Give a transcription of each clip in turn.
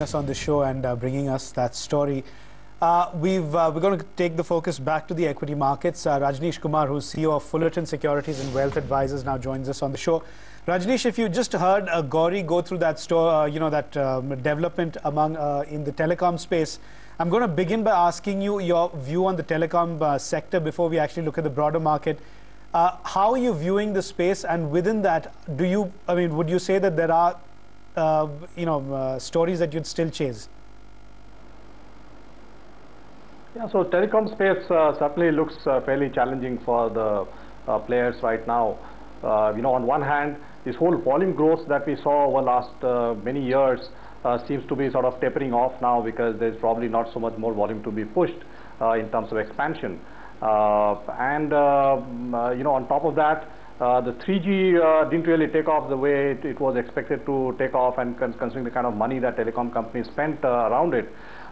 Us on the show and bringing us that story. We're going to take the focus back to the equity markets. Rajnish Kumar, who's CEO of Fullerton Securities and Wealth Advisors, now joins us on the show. Rajnish, if you just heard Gauri go through that development among in the telecom space, I'm going to begin by asking you your view on the telecom sector before we actually look at the broader market. How are you viewing the space, and within that, would you say that there are stories that you'd still chase? Yeah, so telecom space certainly looks fairly challenging for the players right now. On one hand, this whole volume growth that we saw over last many years seems to be sort of tapering off now, because there's probably not so much more volume to be pushed in terms of expansion. On top of that, the 3G didn't really take off the way it was expected to take off, and considering the kind of money that telecom companies spent around it.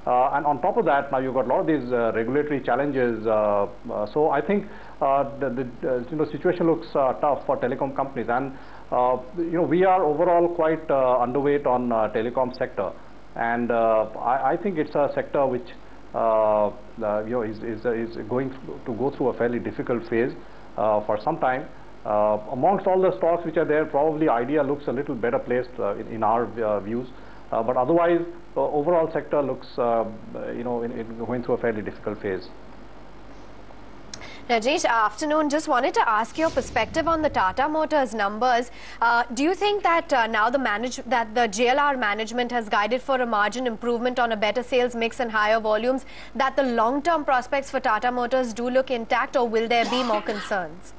And on top of that, now you've got a lot of these regulatory challenges. So I think the situation looks tough for telecom companies, and we are overall quite underweight on telecom sector, and I think it's a sector which is going to go through a fairly difficult phase for some time. Amongst all the stocks which are there, probably Idea looks a little better placed in our views, but otherwise the overall sector looks going through a fairly difficult phase. Rajnish, afternoon. Just wanted to ask your perspective on the Tata Motors numbers. Do you think that now the JLR management has guided for a margin improvement on a better sales mix and higher volumes, that the long-term prospects for Tata Motors do look intact, or will there be more concerns?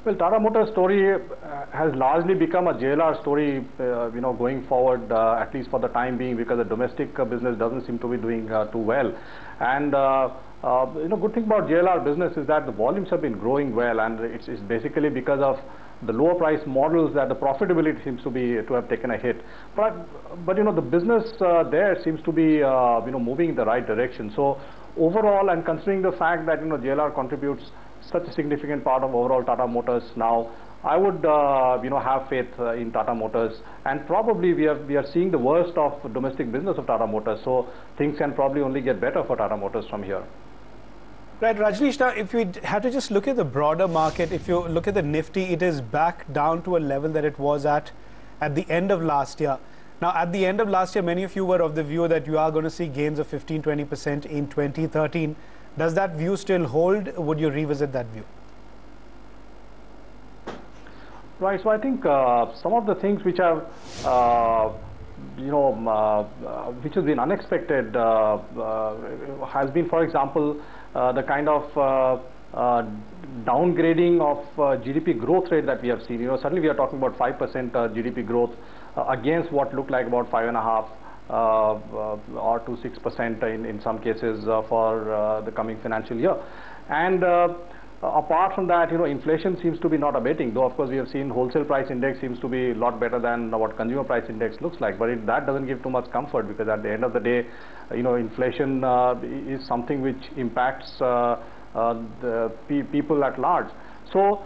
Well, Tata Motors story has largely become a JLR story, going forward, at least for the time being, because the domestic business doesn't seem to be doing too well. And good thing about JLR business is that the volumes have been growing well, and it's basically because of the lower price models that the profitability seems to have taken a hit. But the business there seems to be moving in the right direction. So overall, and considering the fact that JLR contributes such a significant part of overall Tata Motors now, I would have faith in Tata Motors, and probably we are seeing the worst of domestic business of Tata Motors, so things can probably only get better for Tata Motors from here. Right, Rajnish, now if we had to just look at the broader market, if you look at the Nifty, it is back down to a level that it was at the end of last year. Now, at the end of last year, many of you were of the view that you are going to see gains of 15–20% in 2013. Does that view still hold? Would you revisit that view? Right. So I think some of the things which have, which has been unexpected, has been, for example, the kind of downgrading of GDP growth rate that we have seen. Suddenly we are talking about 5% GDP growth against what looked like about 5.5%. Or to 6% in some cases for the coming financial year. And apart from that, inflation seems to be not abating, though of course we have seen wholesale price index seems to be a lot better than what consumer price index looks like, but that doesn't give too much comfort, because at the end of the day, inflation is something which impacts the people at large. So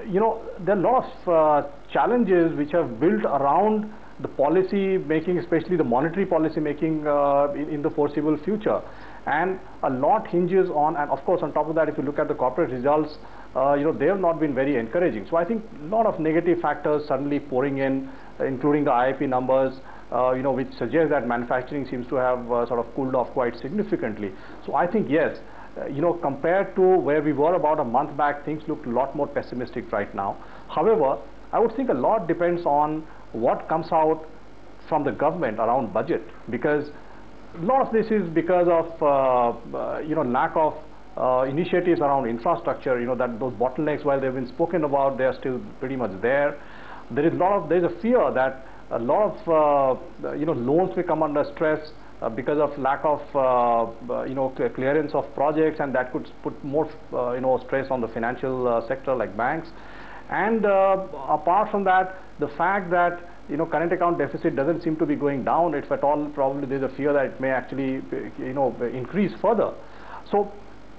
there are a lot of challenges which have built around the policy making, especially the monetary policy making in the foreseeable future, and a lot hinges on, and of course on top of that, if you look at the corporate results, they have not been very encouraging. So I think a lot of negative factors suddenly pouring in, including the IIP numbers, which suggest that manufacturing seems to have sort of cooled off quite significantly. So I think yes, compared to where we were about a month back, things look a lot more pessimistic right now. However, I would think a lot depends on what comes out from the government around budget, because a lot of this is because of lack of initiatives around infrastructure. That those bottlenecks, while they've been spoken about, they are still pretty much there. There's a fear that a lot of loans will come under stress because of lack of clearance of projects, and that could put more stress on the financial sector like banks. And apart from that, the fact that current account deficit doesn't seem to be going down, if at all, probably there's a fear that it may actually increase further. So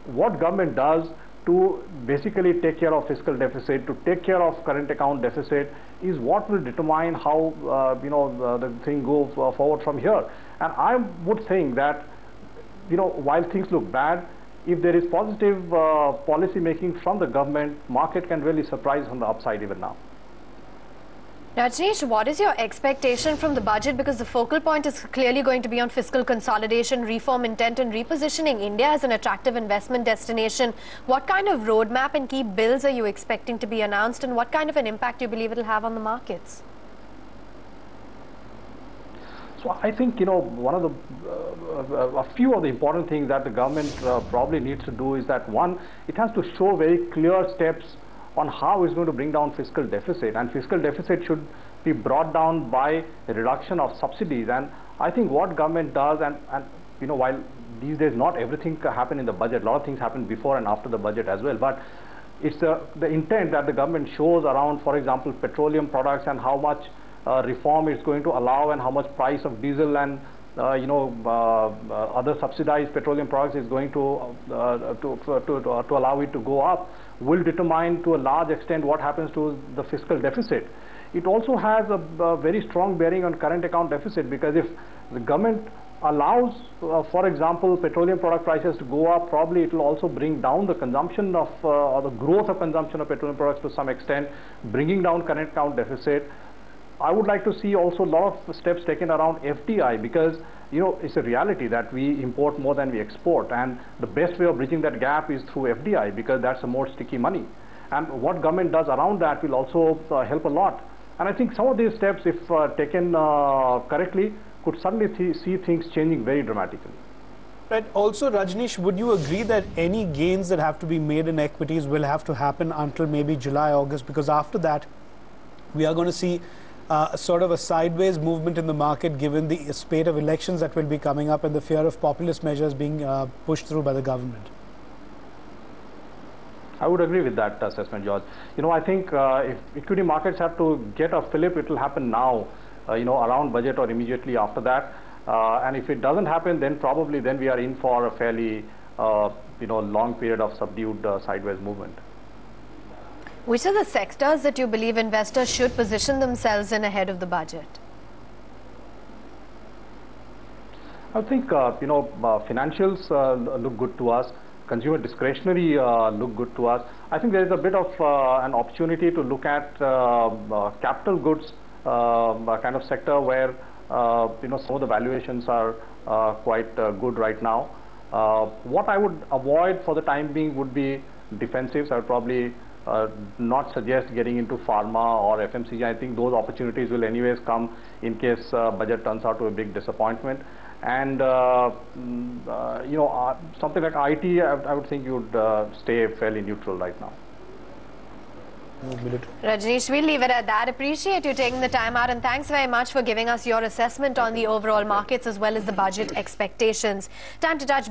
what government does to basically take care of fiscal deficit, to take care of current account deficit, is what will determine how the thing goes forward from here. And I would think that, while things look bad, if there is positive policy making from the government, market can really surprise on the upside even now. Rajnish, what is your expectation from the budget? Because the focal point is clearly going to be on fiscal consolidation, reform intent and repositioning India as an attractive investment destination. What kind of roadmap and key bills are you expecting to be announced, and what kind of an impact do you believe it will have on the markets? So I think, one of a few of the important things that the government probably needs to do is that, one, it has to show very clear steps on how it's going to bring down fiscal deficit, and fiscal deficit should be brought down by a reduction of subsidies. And I think what government does, and while these days not everything happen in the budget, a lot of things happen before and after the budget as well, but it's the intent that the government shows around, for example, petroleum products, and how much reform it's going to allow, and how much price of diesel and other subsidized petroleum products is going to allow it to go up, will determine to a large extent what happens to the fiscal deficit. It also has a very strong bearing on current account deficit, because if the government allows, for example, petroleum product prices to go up, probably it will also bring down the consumption of, or the growth of consumption of petroleum products to some extent, bringing down current account deficit. I would like to see also a lot of steps taken around FDI, because it's a reality that we import more than we export, and the best way of bridging that gap is through FDI, because that's a more sticky money. And what government does around that will also help a lot. And I think some of these steps, if taken correctly, could suddenly see things changing very dramatically. Right. Also, Rajnish, would you agree that any gains that have to be made in equities will have to happen until maybe July, August, because after that we are going to see sort of a sideways movement in the market, given the spate of elections that will be coming up and the fear of populist measures being pushed through by the government? I would agree with that assessment, George. I think if equity markets have to get a fillip, it will happen now, around budget or immediately after that. And if it doesn't happen, then probably we are in for a fairly long period of subdued sideways movement. Which are the sectors that you believe investors should position themselves in ahead of the budget? I think, financials look good to us. Consumer discretionary look good to us. I think there is a bit of an opportunity to look at capital goods kind of sector, where some of the valuations are quite good right now. What I would avoid for the time being would be defensives. I would probably not suggest getting into pharma or FMCG. I think those opportunities will anyways come in case budget turns out to a big disappointment. And something like IT, I would think you would stay fairly neutral right now. Rajnish, we'll leave it at that. Appreciate you taking the time out, and thanks very much for giving us your assessment on the overall markets as well as the budget expectations. Time to touch.